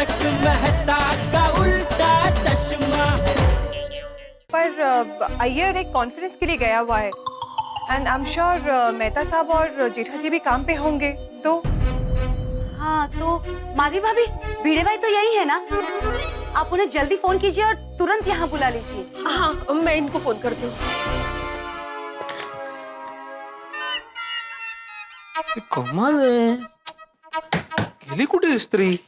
तारक मेहता का उल्टा चश्मा। पर अय्यर एक कॉन्फ्रेंस के लिए गया हुआ है and I am sure Mehta साहब और जेठा जी भी काम पे होंगे। तो हाँ, तो माधवी भाभी, भिड़े भाई तो यही है ना? आप उन्हें जल्दी फोन कीजिए और तुरंत यहाँ बुला लीजिए। हाँ, मैं इनको फोन करती हूँ। कमाल आहे. गेली कुठे स्त्री?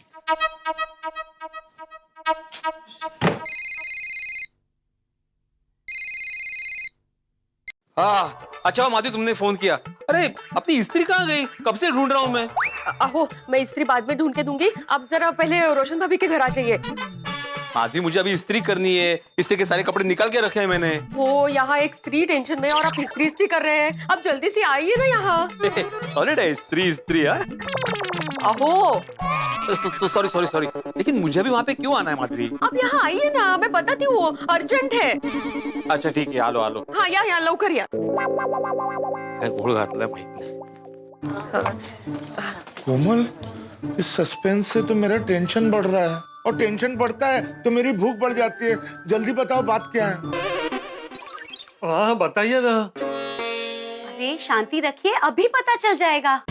हाँ, अच्छा माधवी तुमने फोन किया. अरे अपनी स्त्री कहाँ गई? कब से ढूंढ रहा हूँ मैं. आहो, मैं स्त्री बाद में ढूंढ के दूंगी, आप जरा पहले रोशन भाभी के घर आ जाइए। माधवी मुझे अभी स्त्री करनी है. स्त्री के सारे कपड़े निकाल के रखे हैं मैंने. वो यहाँ एक स्त्री टेंशन में और आप स्त्री कर रहे हैं। आप जल्दी से आइए ना यहाँ। सॉलिड है स्त्री. हाँ आहो, सॉरी लेकिन मुझे भी वहाँ पे क्यों आना है माधवी? आप यहाँ आइए ना, मैं बताती हूँ, अर्जेंट है। अच्छा ठीक है, आलो. हाँ, यहाँ लवकर या। काय घोळ घातलाय माहित नाही. कोमल, इस सस्पेंस से तो मेरा टेंशन बढ़ रहा है और टेंशन बढ़ता है तो मेरी भूख बढ़ जाती है. जल्दी बताओ बात क्या है. हाँ बताइए ना. अरे शांति रखिए, अभी पता चल जाएगा।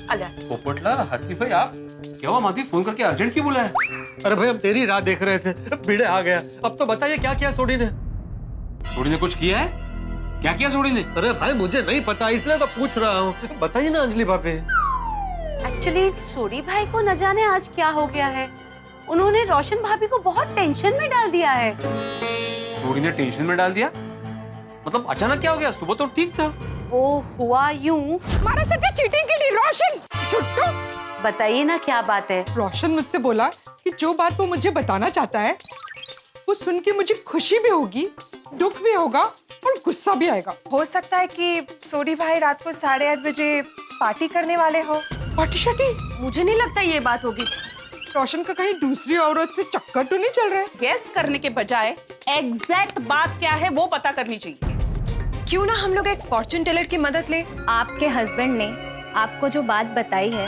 पोपटला हाथी भाई आप क्या हुआ? माधवी फोन करके अर्जेंट क्यों बुलाया? अरे भाई हम तेरी राह देख रहे थे, भिड़े आ गया. अब तो बताइए क्या किया सोडी ने? सोडी ने कुछ किया है? क्या किया सोडी ने? अरे भाई मुझे नहीं पता, इसलिए तो पूछ रहा हूँ. बताइए ना अंजलि भाभी. एक्चुअली सोडी भाई को न जाने आज क्या हो गया है. उन्होंने रोशन भाभी को बहुत टेंशन में डाल दिया है। सोडी ने टेंशन में डाल दिया? मतलब अचानक क्या हो गया? सुबह तो ठीक था. वो हुआ यूं, हमारे साथ चीटिंग के लिए रोशन छुट्टो। बताइए ना क्या बात है? रोशन मुझसे बोला कि जो बात वो मुझे बताना चाहता है वो सुन के मुझे खुशी भी होगी, दुख भी होगा और गुस्सा भी आएगा। हो सकता है कि सोडी भाई रात को 8:30 बजे पार्टी करने वाले हो। पार्टी शार्टी? मुझे नहीं लगता ये बात होगी। रोशन का कहीं दूसरी औरत से चक्कर तो नहीं चल रहा है? गेस करने के बजाय एग्जैक्ट बात क्या है वो पता करनी चाहिए। क्यों ना हम लोग एक फॉर्च्यून टेलर की मदद ले? आपके हस्बैंड ने आपको जो बात बताई है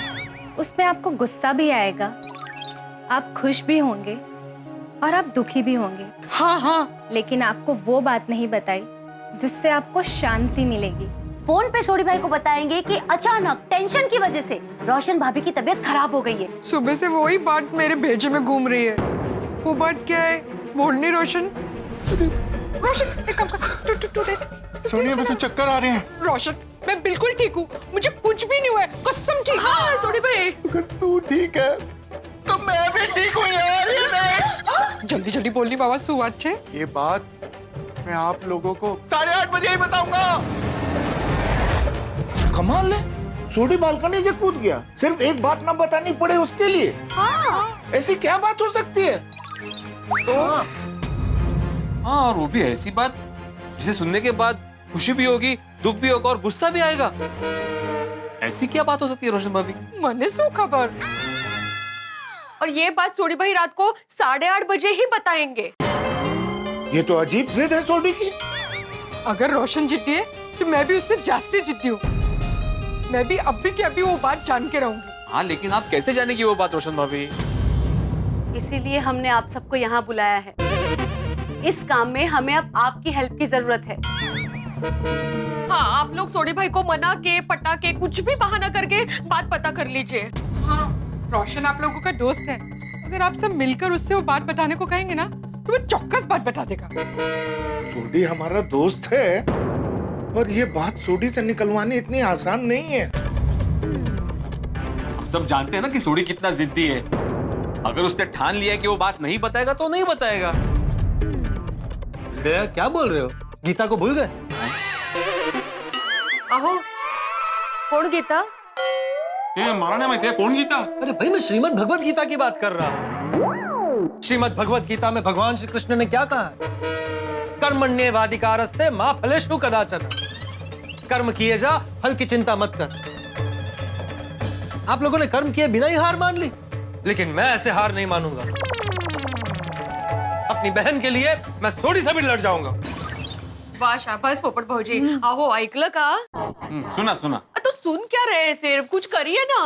उसमें आपको गुस्सा भी आएगा, आप खुश भी होंगे और आप दुखी भी होंगे। हाँ, लेकिन आपको वो बात नहीं बताई जिससे आपको शांति मिलेगी। फोन पे सोडी भाई को बताएंगे कि अचानक टेंशन की वजह से रोशन भाभी की तबीयत खराब हो गई है। सुबह से वही बात मेरे भेजे में घूम रही है। वो बात क्या है? बोलनी रोशन। एक काम कर, तू दे। सोनिया मुझे चक्कर आ रहे हैं. रोशन, मैं बिल्कुल ठीक हूँ, मुझे कुछ भी नहीं हुआ है, कसम ठीक। हाँ, सोडी भाई। अगर तू ठीक है तो मैं भी ठीक हूँ यार. ये देख. जल्दी बोलनी बाबा, सुबह अच्छे। ये बात मैं आप लोगों को 8:30 बजे ही बताऊंगा. कमाल है, सोडी बालकनी से कूद गया सिर्फ एक बात ना बतानी पड़े उसके लिए. हाँ. ऐसी क्या बात हो सकती है? तो हाँ, और वो भी ऐसी बात जिसे सुनने के बाद खुशी भी होगी, दुख भी होगा और गुस्सा भी आएगा. ऐसी क्या बात हो सकती है रोशन भाभी? मने सो खबर। और ये बात सोडी भाई रात को 8:30 बजे ही बताएंगे। ये तो अजीब जिद है सोडी की. अगर रोशन जिद्दी है तो मैं भी उससे जास्ती जिद्दी हूँ। मैं भी अभी के अभी वो बात जान के रहूंगी। हाँ, लेकिन आप कैसे जानेगी वो बात रोशन भाभी? इसीलिए हमने आप सबको यहाँ बुलाया है। इस काम में हमें अब आपकी हेल्प की जरूरत है। हाँ, आप लोग सोडी भाई को मना के पटा के कुछ भी बहाना करके बात पता कर लीजिए। हाँ, रोशन आप लोगों का दोस्त है। अगर आप सब मिलकर उससे वो बात बताने को कहेंगे ना तो वो चौक्कस बात बता देगा। सोडी हमारा दोस्त है और ये बात सोडी से निकलवानी इतनी आसान नहीं है. हम सब जानते हैं ना कि सोडी कितना जिद्दी है. अगर उसने ठान लिया है कि वो बात नहीं बताएगा तो नहीं बताएगा. भिड़े क्या बोल रहे हो? गीता को भूल गए? आहो, कौन गीता? मारा नहीं माहिती है कौन गीता? अरे भाई मैं श्रीमद् भगवत गीता की बात कर रहा हूँ. श्रीमद् भगवत गीता में भगवान श्री कृष्ण ने क्या कहा? कर्मण्येवाधिकारस्ते मा फलेषु कदाचन. कर्म किए जा, फल की चिंता मत कर. आप लोगों ने कर्म किए बिना ही हार मान ली, लेकिन मैं ऐसे हार नहीं मानूंगा. अपनी बहन के लिए मैं सोडी से भी लड़ जाऊंगा. वाह शाबाश पोपट भाऊजी. आहो, ऐकलं का? सुना तो सुन क्या रहे, सिर्फ कुछ करिए ना.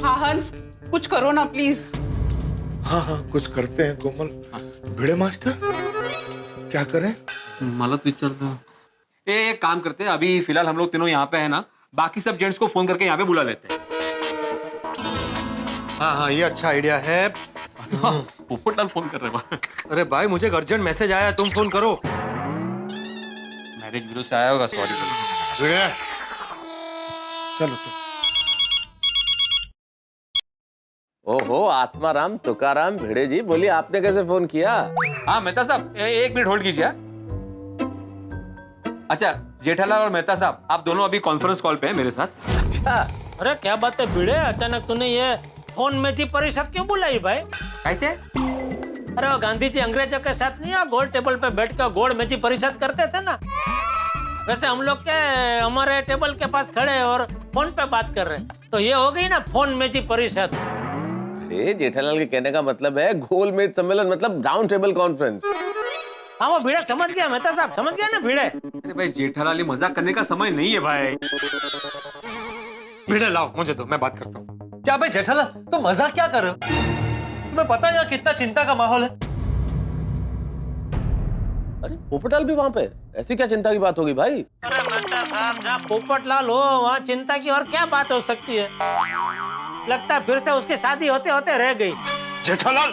हाँ हंस कुछ करो ना प्लीज। हाँ हाँ कुछ करते हैं कोमल। भिड़े मास्टर क्या करें? मला तो विचारता एक काम करते हैं, अभी फिलहाल हम लोग तीनों यहाँ पे है ना, बाकी सब जेंट्स को फोन करके यहाँ पे बुला लेते हैं। हाँ हाँ ये अच्छा आइडिया है। पोपटलाल फोन कर रहे हैं। अरे भाई मुझे एक अर्जेंट मैसेज आया, तुम फोन करो। मैरिज ब्यूरो से आया होगा, सॉरी सर। भिड़े चलो चलो। ओहो आत्माराम तुकाराम भिड़े जी, बोलिए आपने कैसे फोन किया? हाँ मेहता साहब एक मिनट होल्ड कीजिए। अच्छा जेठालाल और मेहता साहब आप दोनों अभी कॉन्फ्रेंस कॉल पे हैं मेरे साथ। अच्छा अरे क्या बात है भिड़े, अचानक तूने ये फोन में जी परिषद क्यों बुलाई भाई? कैसे? अरे वो गांधी जी अंग्रेजों के साथ नहीं गोल टेबल पे बैठ कर गोल मेजी परिषद करते थे ना, वैसे हम लोग के हमारे टेबल के पास खड़े और फोन पे बात कर रहे हैं, तो ये हो गई ना फोन मेजी परिषद। अरे जेठालाल के कहने का मतलब है गोल मेज सम्मेलन, मतलब राउंड टेबल कॉन्फ्रेंस। हाँ वो भिड़े समझ गया, मेहता साहब समझ गया ना भिड़े। अरे भाई जेठालाल ये मजाक करने का समय नहीं है भाई। भिड़े लाओ मुझे दो, मैं बात करता हूँ। क्या भाई जेठालाल तो मजाक क्या कर रहे हो? तुम्हें पता है यहाँ कितना चिंता का माहौल है। अरे पोपटलाल भी वहाँ पे, ऐसी क्या चिंता की बात होगी भाई? अरे मेहता साहब जहाँ पोपटलाल हो वहाँ चिंता की और क्या बात हो सकती है? लगता है फिर से उसकी शादी होते होते रह गई। जेठालाल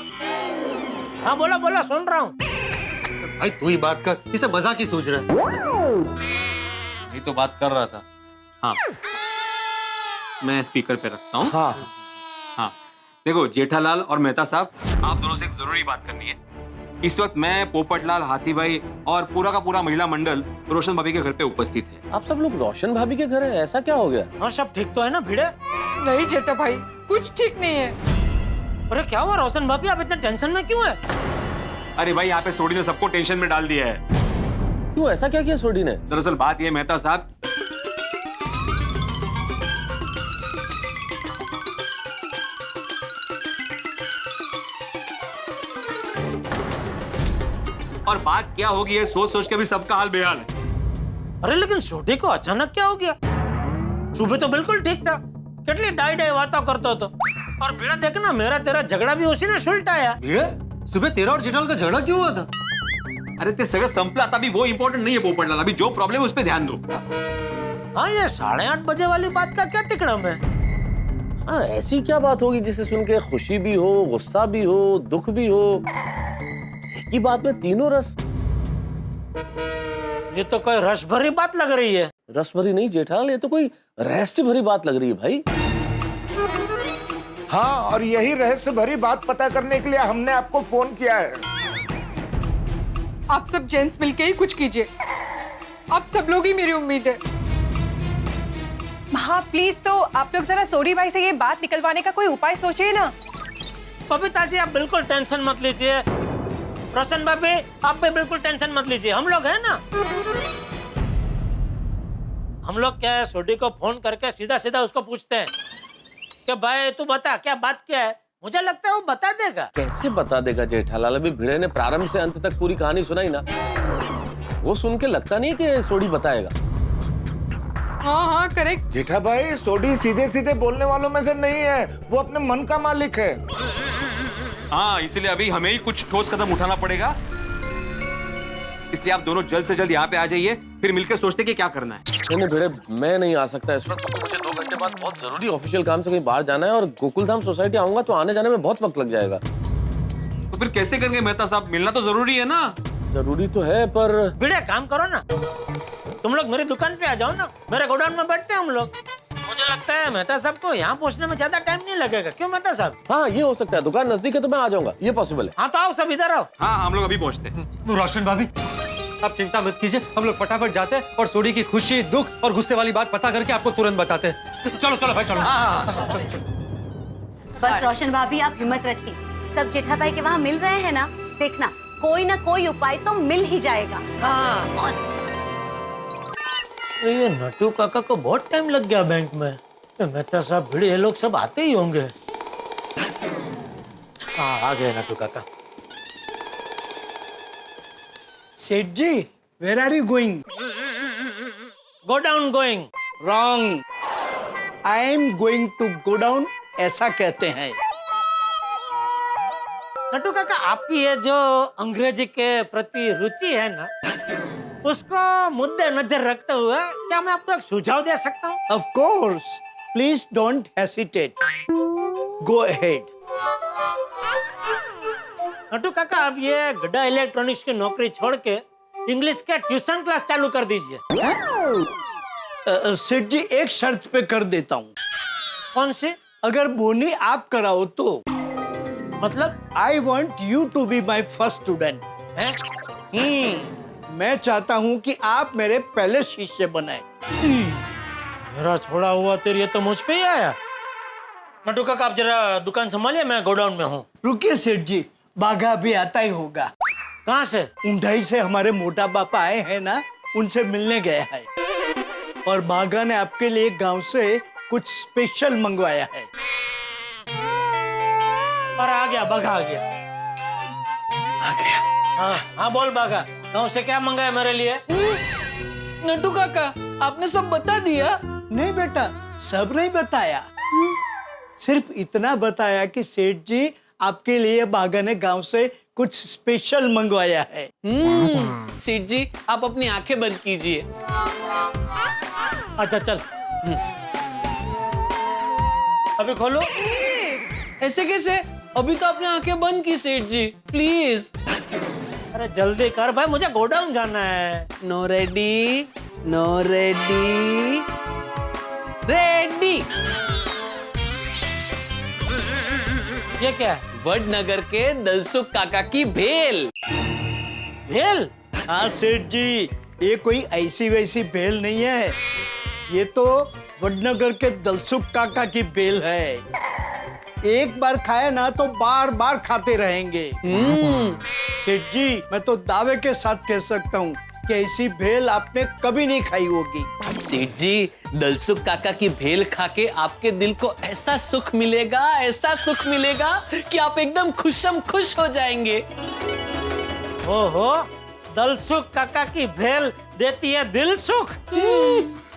हाँ बोला बोला सुन रहा हूँ। भाई तू ही बात कर, इसे मजाक ही सोच रहा है। ये तो बात कर रहा था। हाँ मैं स्पीकर पे रखता हूँ। हाँ हाँ देखो जेठालाल और मेहता साहब आप दोनों से एक जरूरी बात करनी है। इस वक्त मैं पोपटलाल हाथी भाई और पूरा का पूरा महिला मंडल रोशन भाभी के घर पे उपस्थित है। आप सब लोग रोशन भाभी के घर हैं, ऐसा क्या हो गया? हाँ सब ठीक तो है ना भिड़े? नहीं जेठा भाई कुछ ठीक नहीं है। अरे क्या हुआ रोशन भाभी, आप इतने टेंशन में क्यों है? अरे भाई यहाँ पे सोडी ने सबको टेंशन में डाल दिया है। क्यों, ऐसा क्या किया सोडी ने? दरअसल बात ये मेहता साहब, और बात क्या होगी ये सोच सोच के भी सबका हाल बेहाल है। अरे लेकिन छोटे को अचानक क्या हो गया? सुबह तो बिल्कुल ठीक था, कितनी डाई डाई बातें करता तो, और भिड़ा देखना मेरा तेरा झगड़ा भी उसी ने सुलटाया। भिड़े सुबह तेरा और जेठालाल का झगड़ा क्यों हुआ था? अरे ते सगळं संपला, आता अभी वो इम्पोर्टेंट नहीं है पोपटलाल, अभी जो प्रॉब्लम है उस पे ध्यान दो। हाँ ये 8:30 बजे वाली बात का क्या तिकड़म है? हाँ ऐसी क्या बात होगी जिसे सुन के खुशी भी हो, गुस्सा भी हो, दुख भी हो, एक ही बात में तीनों रस? ये तो कोई रस भरी बात लग रही है। रस भरी नहीं जेठालाल, ये तो कोई रहस्य भरी बात लग रही है भाई। हाँ और यही रहस्य भरी बात पता करने के लिए हमने आपको फोन किया है। आप सब जेंट्स मिलके ही कुछ कीजिए, आप सब लोग ही मेरी उम्मीद है। हाँ प्लीज तो आप लोग जरा सोडी भाई से ये बात निकलवाने का कोई उपाय सोचिए ना। बबीता जी आप बिल्कुल टेंशन मत लीजिए, रोशन भाभी आप भी बिल्कुल टेंशन मत लीजिए, हम लोग हैं ना। हम लोग क्या है सोडी को फोन करके सीधा सीधा उसको पूछते हैं कि भाई तू बता क्या बात क्या है, मुझे लगता है वो बता देगा। कैसे बता देगा जेठालाल? अभी भिड़े ने प्रारंभ से अंत तक पूरी कहानी सुनाई ना, वो सुन के लगता नहीं कि सोडी बताएगा। हाँ हाँ करेक्ट। जेठा भाई सोडी सीधे सीधे बोलने वालों में से नहीं है, वो अपने मन का मालिक है। हाँ इसलिए अभी हमें ही कुछ ठोस कदम उठाना पड़ेगा, इसलिए आप दोनों जल्द से जल्द यहाँ पे आ जाइए, फिर मिलकर सोचते कि क्या करना है। नहीं भिड़े मैं नहीं आ सकता इस वक्त, क्योंकि मुझे 2 घंटे बाद बहुत जरूरी ऑफिशियल काम से कहीं बाहर जाना है, और गोकुलधाम सोसाइटी आऊंगा तो आने जाने में बहुत वक्त लग जाएगा। तो फिर कैसे करेंगे मेहता साहब, मिलना तो जरूरी है ना। जरूरी तो है पर भिड़े काम करो ना, तुम लोग मेरी दुकान पे आ जाओ ना, मेरे गोडाउन में बैठते हैं हम लोग। मुझे लगता है मेहता साहब को यहाँ पहुँचने में ज्यादा टाइम नहीं लगेगा, क्यों मेहता साहब? हाँ ये हो सकता है, दुकान नजदीक है तो मैं आ जाऊंगा, ये पॉसिबल है। हाँ तो आओ सब इधर आओ। हाँ हम लोग अभी पहुँचते हैं। रोशन भाभी आप चिंता मत कीजिए, हम लोग फटाफट जाते हैं और सोडी की खुशी, दुख और गुस्से वाली बात पता करके आपको तुरंत बताते हैं। चलो चलो भाई चलो। बस रोशन भाभी आप हिम्मत रखिए, सब जेठा भाई के वहाँ मिल रहे हैं ना, देखना कोई ना कोई उपाय तो मिल ही जाएगा। हाँ। ये नटू काका को बहुत टाइम लग गया बैंक में, मेहता साहब भिड़े ये लोग सब आते ही होंगे। हाँ आ गए नटू काका। Seth ji where are you going? Go down going. Wrong. I am going to go down ऐसा कहते हैं। नटू काका, आपकी ये जो अंग्रेजी के प्रति रुचि है ना, उसको मुद्दे नजर रखते हुए क्या मैं आपको एक सुझाव दे सकता हूँ? Of course, please don't hesitate. Go ahead. Natu काका, आप ये गड्ढा इलेक्ट्रॉनिक्स की नौकरी छोड़ के इंग्लिश के ट्यूशन क्लास चालू कर दीजिए। सेठ जी, एक शर्त पे कर देता हूँ। कौन सी? अगर बोनी आप कराओ तो। मतलब? I want you to be my first student. मैं चाहता हूँ कि आप मेरे पहले शिष्य बनाए। मेरा छोड़ा हुआ तेर ये तो मुझ पे ही आया। नटू काका, आप जरा दुकान संभालिए, मैं गोडाउन में हूँ। रुकिए सेठ जी, बाघा भी आता ही होगा। कहाँ से? ऊंढाई से हमारे मोटा पापा आए हैं ना, उनसे मिलने गया है। और बाघा ने आपके लिए गांव से कुछ स्पेशल मंगवाया है। और आ गया, बाघा आ गया। हाँ हाँ, बोल बाघा, गाँव से क्या मंगाया मेरे लिए? नटू काका, आपने सब बता दिया? नहीं बेटा, सब नहीं बताया। सिर्फ इतना बताया कि सेठ जी आपके लिए बाघा ने गांव से कुछ स्पेशल मंगवाया है। सेठ जी, आप अपनी आंखें बंद कीजिए। अच्छा चल, अभी खोलो। ऐसे कैसे? अभी तो आपने आंखें बंद की सेठ जी, प्लीज। अरे जल्दी कर भाई, मुझे गोडाउन जाना है। No ready, no ready, ready. ये क्या है? वडनगर के दलसुख काका की भेल। भेल? हाँ सेठ जी, ये कोई ऐसी वैसी भेल नहीं है। ये तो वडनगर के दलसुख काका की भेल है। एक बार खाया ना तो बार बार खाते रहेंगे। सेठ जी, मैं तो दावे के साथ कह सकता हूँ कि ऐसी भेल आपने कभी नहीं खाई होगी। सेठ जी, दलसुख काका की भेल खा के आपके दिल को ऐसा सुख मिलेगा, ऐसा सुख मिलेगा कि आप एकदम खुशम खुश हो जाएंगे। ओहो, दलसुख काका की भेल देती है दिल सुख।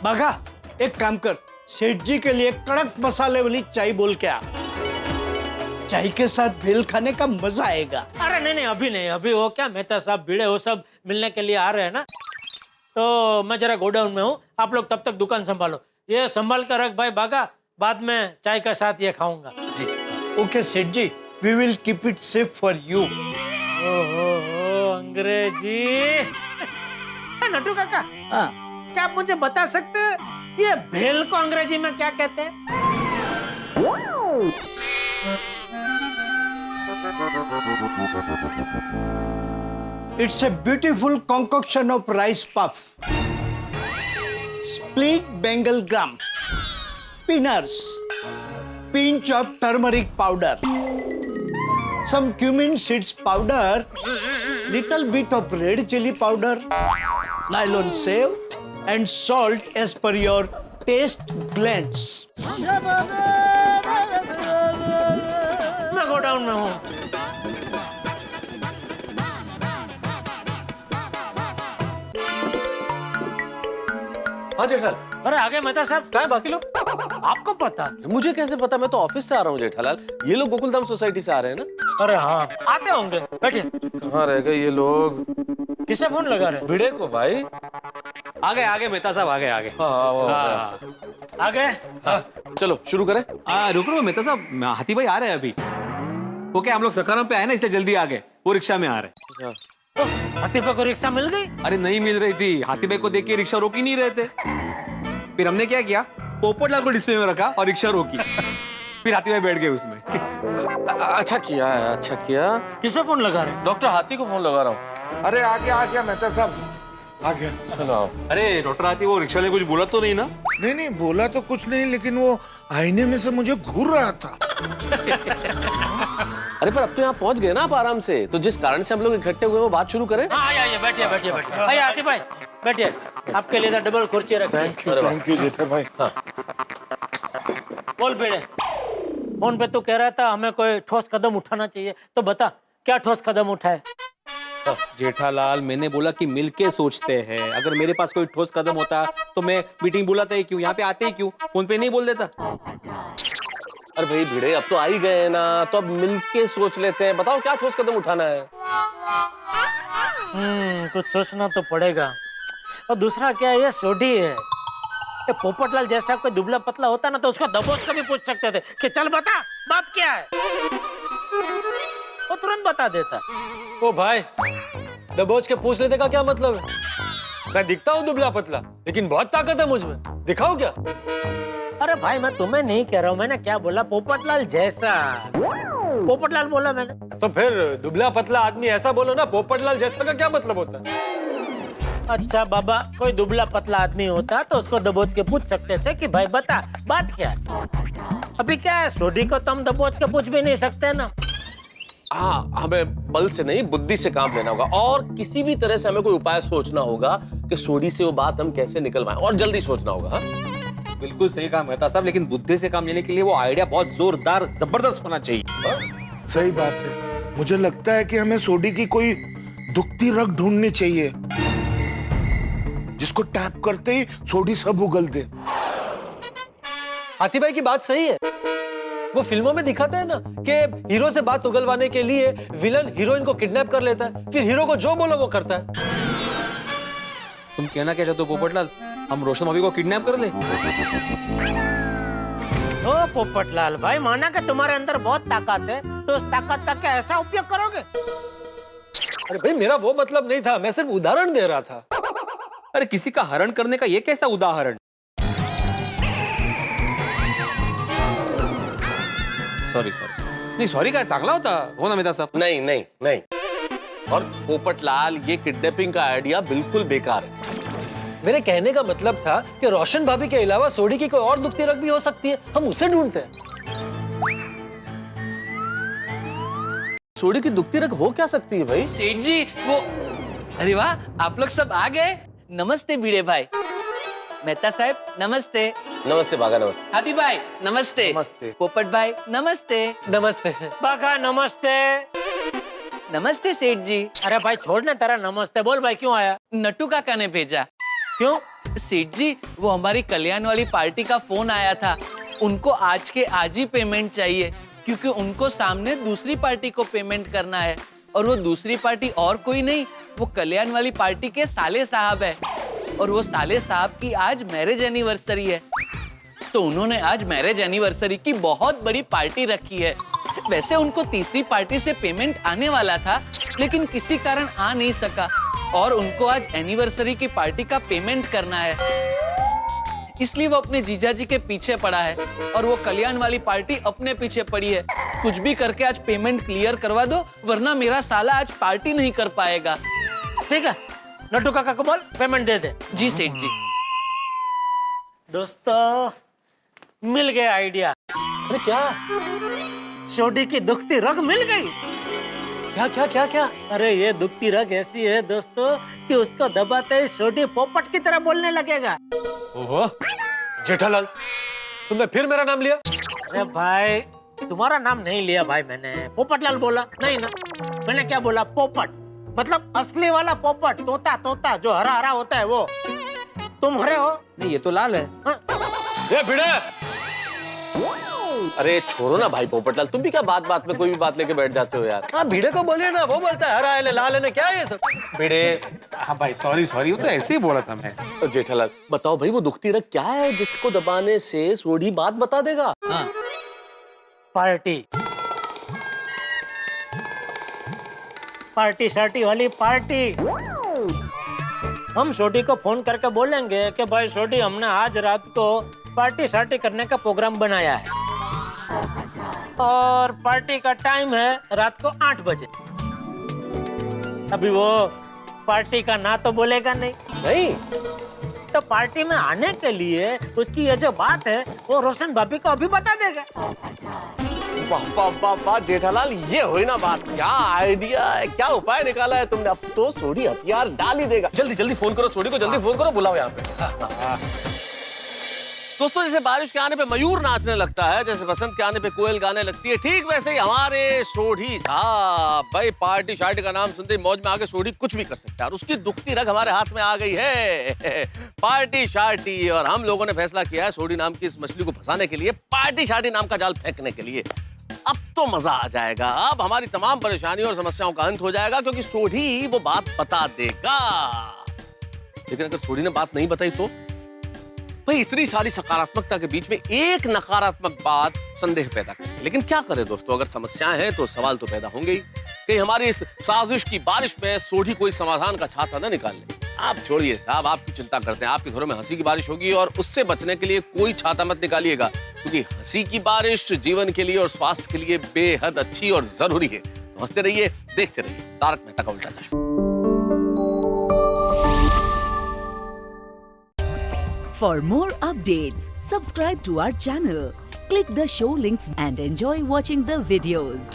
बाघा, एक काम कर, सेठ जी के लिए कड़क मसाले वाली चाय बोल के आ। चाय के साथ भेल खाने का मजा आएगा। अरे नहीं नहीं, अभी नहीं, अभी वो क्या मेहता साहब भिड़े वो सब मिलने के लिए आ रहे हैं ना, तो मैं जरा गोडाउन में हूँ। आप लोग तब तक दुकान संभालो, ये संभाल कर रख भाई बाघा, बाद में चाय के साथ ये खाऊंगा। जी okay Seth ji, we will keep it safe for you. ओहो, अंग्रेजी। नटू काका, हाँ, क्या आप मुझे बता सकते हैं ये भेल को अंग्रेजी में क्या कहते हैं? It's a beautiful concoction of rice puff, split Bengal gram, peanuts, pinch of turmeric powder, some cumin seeds powder, little bit of red chili powder, nylon save, and salt as per your taste blends. मैं godown में हूँ। हाँ जेठालाल। अरे आगे मेहता साहब। क्या है बाकी लोग? आपको पता? मुझे कैसे पता? मैं तो ऑफिस से आ रहा हूँ जेठालाल। ये लोग गोकुलधाम सोसाइटी से आ रहे हैं ना? अरे हाँ, आते होंगे। बैठिए। कहाँ रह गए ये लोग? किसे फोन लगा रहे? भिड़े को भाई। आगे मेहता साहब, आगे आ गए? चलो शुरू करें। रुको मेहता साहब, हाथी भाई आ रहे हैं अभी। वो क्या, हम लोग सखाराम पे आए ना, इसलिए जल्दी आ गए। वो रिक्शा में आ रहे हैं। तो हाथी भाई को रिक्शा मिल गई? अरे नहीं मिल रही थी, हाथी भाई को देख के रिक्शा रोक ही नहीं रहे थे। फिर हमने क्या किया, पोपटलाल को डिस्प्ले में रखा और रिक्शा रोकी। फिर हाथी भाई बैठ गए उसमें। अच्छा किया है, अच्छा किया। किसे फोन लगा रहे? डॉक्टर हाथी को फोन लगा रहा हूँ। अरे आ गया मेहता साहब, आ गया। चलो। अरे डॉक्टर हाथी, वो रिक्शा वाले कुछ बोला तो नहीं ना? नहीं बोला तो कुछ नहीं, लेकिन वो आईने में से मुझे घूर रहा था। अरे पर अब तो यहाँ पहुँच गए ना आप आराम से, तो जिस कारण से हम लोग इकट्ठे हुए वो बात शुरू करें। हाँ आइए, बैठिए। आइए हाथी भाई, बैठिए। आपके लिए डबल कुर्सी रखी। थैंक यू जेठा भाई। हाँ। बोल बेड़े, फोन पे तो कह रहा था हमें कोई ठोस कदम उठाना चाहिए, तो बता क्या ठोस कदम उठाए? जेठालाल, मैंने बोला कि मिलके सोचते हैं। अगर मेरे पास कोई ठोस कदम होता तो मैं मीटिंग बुलाता ही क्यों, यहाँ पे आते ही क्यों, फोन पे नहीं बोल देता? अरे भाई भिड़े, अब तो आ ही गए हैं ना, तो अब मिलके सोच लेते हैं। बताओ क्या ठोस कदम उठाना है। कुछ सोचना तो पड़ेगा। और दूसरा क्या है, ये सोडी है। ये पोपटलाल जैसा कोई दुबला पतला होता ना तो उसको दबोच कर भी पूछ सकते थे कि चल बता बात क्या है, वो तुरंत बता देता। ओ भाई, दबोच के पूछ लेने का क्या मतलब है? मैं दिखता हूँ दुबला पतला, लेकिन बहुत ताकत है मुझ में। दिखाओ क्या? अरे भाई मैं तुम्हें नहीं कह रहा हूँ, मैंने क्या बोला, पोपटलाल जैसा। पोपटलाल बोला मैंने। तो फिर दुबला पतला आदमी ऐसा बोलो ना, पोपटलाल जैसा का क्या मतलब होता है? अच्छा बाबा, कोई दुबला पतला आदमी होता तो उसको दबोच के पूछ सकते थे कि भाई बता बात क्या है। अभी क्या है, सोडी को तो हम दबोच के पूछ भी नहीं सकते ना। हाँ, हमें बल से नहीं बुद्धि से काम लेना होगा, और किसी भी तरह से हमें कोई उपाय सोचना होगा कि सोडी से वो बात हम कैसे निकलवाएं, और जल्दी सोचना होगा। हाँ? बिल्कुल सही काम कहता साहब, लेकिन बुद्धि से काम लेने के लिए वो आइडिया बहुत जोरदार जबरदस्त होना चाहिए। सही बात है। मुझे लगता है कि हमें सोडी की कोई दुखती रग ढूंढनी चाहिए, जिसको टैप करते ही सोडी सब उगल दे। हाथी भाई की बात सही है। वो फिल्मों में दिखाते हैं ना कि हीरो से बात उगलवाने के लिए विलन हीरोइन को किडनैप कर लेता है, फिर हीरो को जो बोलो वो करता है। तुम कहना क्या चाहते हो पोपटलाल, हम रोशन भाभी को किडनैप कर ले? ओ पोपटलाल भाई, माना कि तुम्हारे अंदर बहुत ताकत है, तो उस ताकत का क्या ऐसा उपयोग करोगे? अरे भाई मेरा वो मतलब नहीं था, मैं सिर्फ उदाहरण दे रहा था। अरे किसी का हरण करने का ये कैसा उदाहरण? सॉरी नहीं, सॉरी काय चांगला होता हो ना मेहता साहब? नहीं नहीं नहीं, और पोपटलाल ये किडनैपिंग का आइडिया बिल्कुल बेकार है। मेरे कहने का मतलब था कि रोशन भाभी के अलावा सोडी की कोई और दुखती रग भी हो सकती है, हम उसे ढूंढते हैं। सोडी की दुखती रग हो क्या सकती है भाई? सेठ जी वो, अरे वाह, आप लोग सब आ गए। नमस्ते भिड़े भाई। मेहता साहब नमस्ते। नमस्ते बागा, नमस्ते। हाथी भाई नमस्ते। नमस्ते। पोपट भाई नमस्ते। नमस्ते बाका नमस्ते। नमस्ते सेठ जी। अरे भाई छोड़ने तेरा नमस्ते, बोल भाई क्यों आया? नट्टू काका ने भेजा। क्यों? सेठ जी वो हमारी कल्याण वाली पार्टी का फोन आया था, उनको आज के आज ही पेमेंट चाहिए, क्योंकि उनको सामने दूसरी पार्टी को पेमेंट करना है, और वो दूसरी पार्टी और कोई नहीं, वो कल्याण वाली पार्टी के साले साहब है, और वो साले साहब की आज मैरिज एनिवर्सरी है, तो उन्होंने आज मैरिज एनिवर्सरी की बहुत बड़ी पार्टी रखी है। वैसे उनको तीसरी पार्टी से पेमेंट आने वाला था, लेकिन किसी कारण आ नहीं सका, और उनको आज एनिवर्सरी की पार्टी का पेमेंट करना है, इसलिए वो अपने जीजा जी के पीछे पड़ा है, और वो कल्याण वाली पार्टी अपने पीछे पड़ी है। कुछ भी करके आज पेमेंट क्लियर करवा दो, वरना मेरा साला आज पार्टी नहीं कर पाएगा। ठीक है, नट्टू काका को बोल पेमेंट दे दे। जी सेठ जी। दोस्तों मिल गया आइडिया। अरे क्या? सोडी की दुखती रग मिल गई। क्या क्या क्या क्या? अरे ये दुखती रग ऐसी है दोस्तों कि उसको दबाते ही सोडी पोपट की तरह बोलने लगेगा। ओहो, जेठालाल तुमने फिर मेरा नाम लिया? अरे भाई तुम्हारा नाम नहीं लिया भाई, मैंने पोपटलाल बोला नहीं ना। मैंने क्या बोला? पोपट, मतलब असली वाला पोपट, तोता तोता जो हरा हरा होता है वो। तुम हरे हो? नहीं, ये तो लाल है। ये भिड़े, अरे छोड़ो ना भाई पोपटलाल, तुम भी क्या बात बात में कोई भी बात लेके बैठ जाते हो यार। हाँ भिड़े को बोलिए ना, वो बोलता है हरा है लाल है, क्या है ये सब? बेड़े, हाँ भाई सॉरी, वो तो ऐसे ही बोला था मैं। तो जेठालाल बताओ भाई, वो दुखती रग क्या है जिसको दबाने से सोडी बात बता देगा? हाँ। पार्टी, पार्टी शार्टी वाली पार्टी। हम सोडी को फोन करके बोलेंगे कि भाई सोडी, हमने आज रात को पार्टी शार्टी करने का प्रोग्राम बनाया है, और पार्टी का टाइम है रात को 8 बजे। अभी वो पार्टी का ना तो बोलेगा नहीं, तो पार्टी में आने के लिए उसकी ये जो बात है वो रोशन भाभी को अभी बता देगा। वाह वाह वाह वाह जेठालाल, ये हुई ना बात। क्या आइडिया है, क्या उपाय निकाला है तुमने। अब तो सोडी हथियार डाल ही देगा। जल्दी जल्दी फोन करो सोडी को, जल्दी फोन करो, बुलाओ यहाँ पे। दोस्तों, जैसे बारिश के आने पे मयूर नाचने लगता है, जैसे बसंत के आने पे कोयल गाने लगती है, ठीक वैसे ही हमारे सोढ़ी साहब भाई पार्टी शार्टी का नाम सुनते ही मौज में आके सोढ़ी कुछ भी कर सकता है और उसकी दुखती रग हमारे हाथ में आ गई है। पार्टी शार्टी। और हम लोगों ने फैसला किया है सोढ़ी नाम की इस मछली को फंसाने के लिए, पार्टी शार्टी नाम का जाल फेंकने के लिए। अब तो मजा आ जाएगा। अब हमारी तमाम परेशानियों और समस्याओं का अंत हो जाएगा क्योंकि सोढ़ी वो बात बता देगा। लेकिन अगर सोढ़ी ने बात नहीं बताई तो भाई इतनी सारी सकारात्मकता के बीच में एक नकारात्मक बात संदेह पैदा करे। लेकिन क्या करें दोस्तों, अगर समस्याएं हैं तो सवाल तो पैदा होंगे ही। कहीं हमारी इस साजिश की बारिश में सोढ़ी कोई समाधान का छाता न निकाल ले। आप छोड़िए साहब, आपकी चिंता करते हैं। आपके घरों में हंसी की बारिश होगी और उससे बचने के लिए कोई छाता मत निकालिएगा, क्योंकि हंसी की बारिश जीवन के लिए और स्वास्थ्य के लिए बेहद अच्छी और जरूरी है। तो हंसते रहिए, देखते रहिए तारक मेहता का उल्टा चश्मा। For more updates, subscribe to our channel, click the show links and enjoy watching the videos.